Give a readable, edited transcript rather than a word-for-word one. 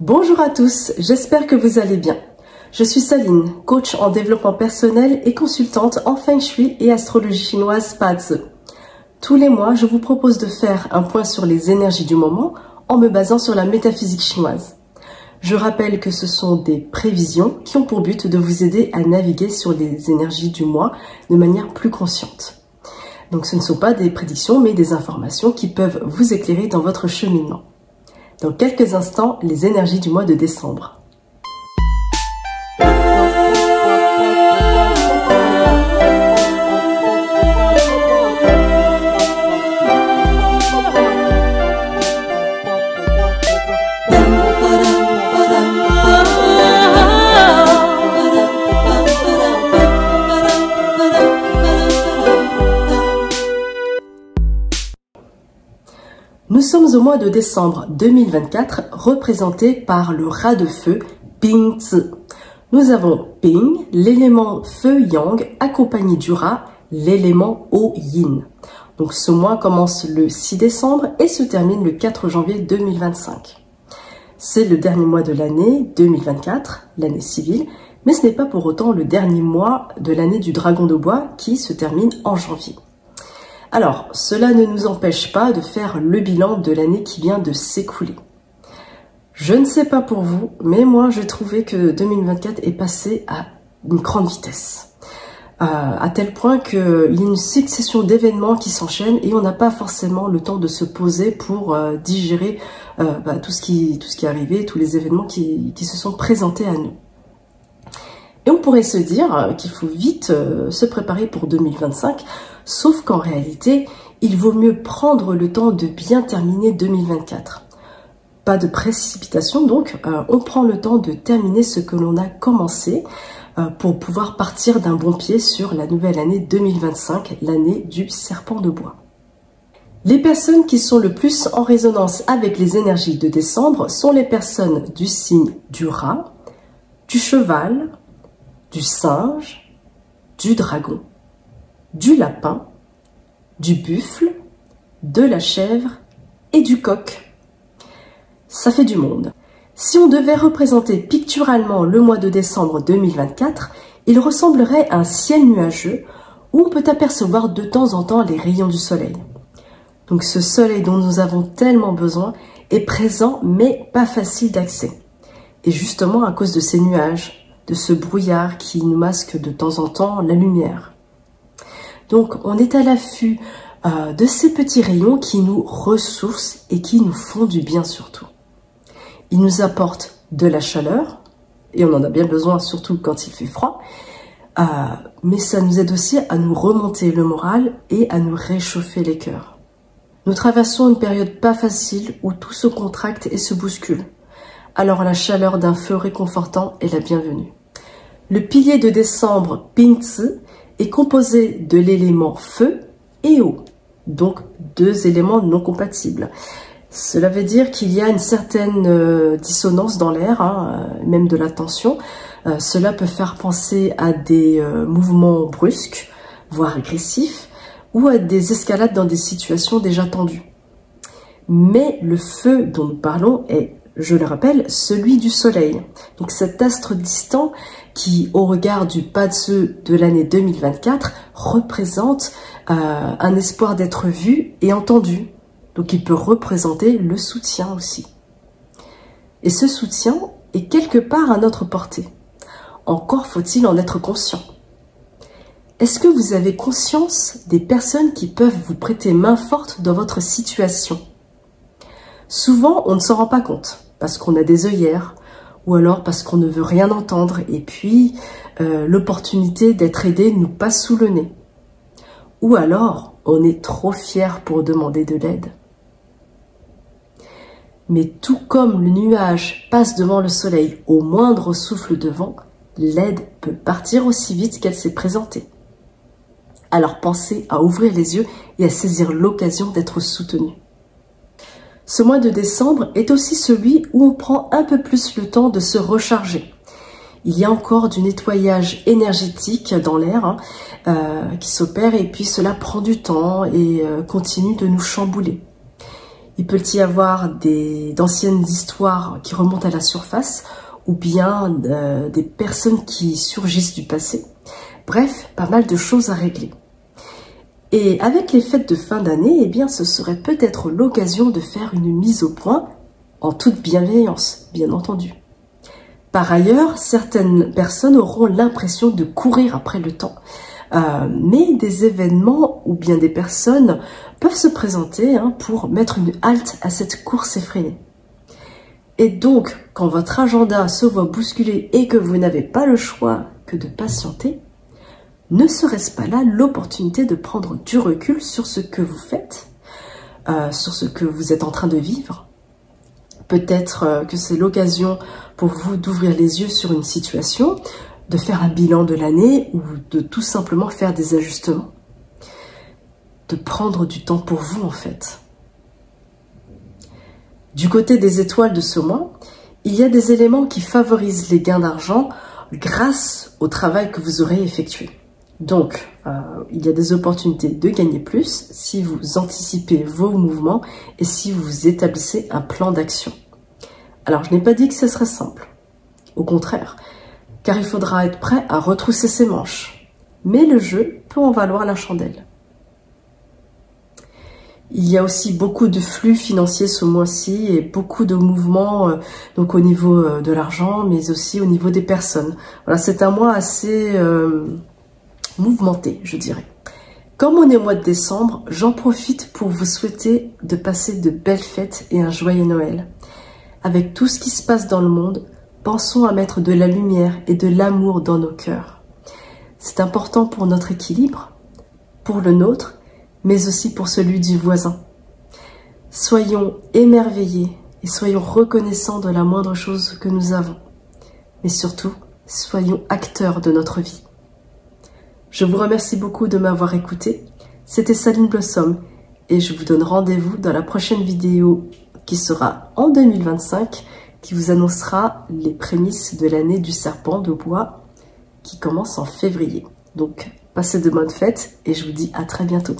Bonjour à tous, j'espère que vous allez bien. Je suis Saline, coach en développement personnel et consultante en Feng Shui et astrologie chinoise Bazi. Tous les mois, je vous propose de faire un point sur les énergies du moment en me basant sur la métaphysique chinoise. Je rappelle que ce sont des prévisions qui ont pour but de vous aider à naviguer sur les énergies du mois de manière plus consciente. Donc ce ne sont pas des prédictions mais des informations qui peuvent vous éclairer dans votre cheminement. Dans quelques instants, les énergies du mois de décembre. Nous sommes au mois de décembre 2024, représenté par le rat de feu Ping Zi. Nous avons Ping, l'élément feu yang, accompagné du rat, l'élément eau yin. Donc ce mois commence le 6 décembre et se termine le 4 janvier 2025. C'est le dernier mois de l'année 2024, l'année civile, mais ce n'est pas pour autant le dernier mois de l'année du dragon de bois qui se termine en janvier. Alors, cela ne nous empêche pas de faire le bilan de l'année qui vient de s'écouler. Je ne sais pas pour vous, mais moi, j'ai trouvé que 2024 est passé à une grande vitesse. À tel point qu'il y a une succession d'événements qui s'enchaînent et on n'a pas forcément le temps de se poser pour digérer tout ce qui est arrivé, tous les événements qui se sont présentés à nous. Et on pourrait se dire qu'il faut vite se préparer pour 2025, sauf qu'en réalité, il vaut mieux prendre le temps de bien terminer 2024. Pas de précipitation donc, on prend le temps de terminer ce que l'on a commencé pour pouvoir partir d'un bon pied sur la nouvelle année 2025, l'année du serpent de bois. Les personnes qui sont le plus en résonance avec les énergies de décembre sont les personnes du signe du rat, du cheval, du singe, du dragon, du lapin, du buffle, de la chèvre et du coq. Ça fait du monde. Si on devait représenter picturalement le mois de décembre 2024, il ressemblerait à un ciel nuageux où on peut apercevoir de temps en temps les rayons du soleil. Donc ce soleil dont nous avons tellement besoin est présent mais pas facile d'accès. Et justement à cause de ces nuages, de ce brouillard qui nous masque de temps en temps la lumière. Donc on est à l'affût de ces petits rayons qui nous ressourcent et qui nous font du bien surtout. Ils nous apportent de la chaleur, et on en a bien besoin surtout quand il fait froid, mais ça nous aide aussi à nous remonter le moral et à nous réchauffer les cœurs. Nous traversons une période pas facile où tout se contracte et se bouscule. Alors la chaleur d'un feu réconfortant est la bienvenue. Le pilier de décembre Ping Zi est composé de l'élément feu et eau, donc deux éléments non compatibles. Cela veut dire qu'il y a une certaine dissonance dans l'air, même de la tension. Cela peut faire penser à des mouvements brusques, voire agressifs, ou à des escalades dans des situations déjà tendues. Mais le feu dont nous parlons est, je le rappelle, celui du soleil. Donc cet astre distant qui, au regard du Bazi de l'année 2024, représente un espoir d'être vu et entendu. Donc il peut représenter le soutien aussi. Et ce soutien est quelque part à notre portée. Encore faut-il en être conscient. Est-ce que vous avez conscience des personnes qui peuvent vous prêter main forte dans votre situation? Souvent, on ne s'en rend pas compte, parce qu'on a des œillères, ou alors parce qu'on ne veut rien entendre, et puis l'opportunité d'être aidé nous passe sous le nez. Ou alors, on est trop fier pour demander de l'aide. Mais tout comme le nuage passe devant le soleil au moindre souffle de vent, l'aide peut partir aussi vite qu'elle s'est présentée. Alors pensez à ouvrir les yeux et à saisir l'occasion d'être soutenu. Ce mois de décembre est aussi celui où on prend un peu plus le temps de se recharger. Il y a encore du nettoyage énergétique dans l'air qui s'opère et puis cela prend du temps et continue de nous chambouler. Il peut y avoir d'anciennes histoires qui remontent à la surface ou bien des personnes qui surgissent du passé. Bref, pas mal de choses à régler. Et avec les fêtes de fin d'année, eh bien, ce serait peut-être l'occasion de faire une mise au point en toute bienveillance, bien entendu. Par ailleurs, certaines personnes auront l'impression de courir après le temps. Mais des événements ou bien des personnes peuvent se présenter pour mettre une halte à cette course effrénée. Et donc, quand votre agenda se voit bousculé et que vous n'avez pas le choix que de patienter, ne serait-ce pas là l'opportunité de prendre du recul sur ce que vous faites, sur ce que vous êtes en train de vivre? Peut-être que c'est l'occasion pour vous d'ouvrir les yeux sur une situation, de faire un bilan de l'année ou de tout simplement faire des ajustements. De prendre du temps pour vous en fait. Du côté des étoiles de ce mois, il y a des éléments qui favorisent les gains d'argent grâce au travail que vous aurez effectué. Donc, il y a des opportunités de gagner plus si vous anticipez vos mouvements et si vous établissez un plan d'action. Alors, je n'ai pas dit que ce serait simple. Au contraire, car il faudra être prêt à retrousser ses manches. Mais le jeu peut en valoir la chandelle. Il y a aussi beaucoup de flux financiers ce mois-ci et beaucoup de mouvements donc au niveau de l'argent, mais aussi au niveau des personnes. Voilà, c'est un mois assez mouvementé, je dirais. Comme on est au mois de décembre, j'en profite pour vous souhaiter de passer de belles fêtes et un joyeux Noël. Avec tout ce qui se passe dans le monde, pensons à mettre de la lumière et de l'amour dans nos cœurs. C'est important pour notre équilibre, pour le nôtre, mais aussi pour celui du voisin. Soyons émerveillés et soyons reconnaissants de la moindre chose que nous avons. Mais surtout, soyons acteurs de notre vie. Je vous remercie beaucoup de m'avoir écouté. C'était Saline Blossom et je vous donne rendez-vous dans la prochaine vidéo qui sera en 2025, qui vous annoncera les prémices de l'année du serpent de bois qui commence en février. Donc, passez de bonnes fêtes et je vous dis à très bientôt.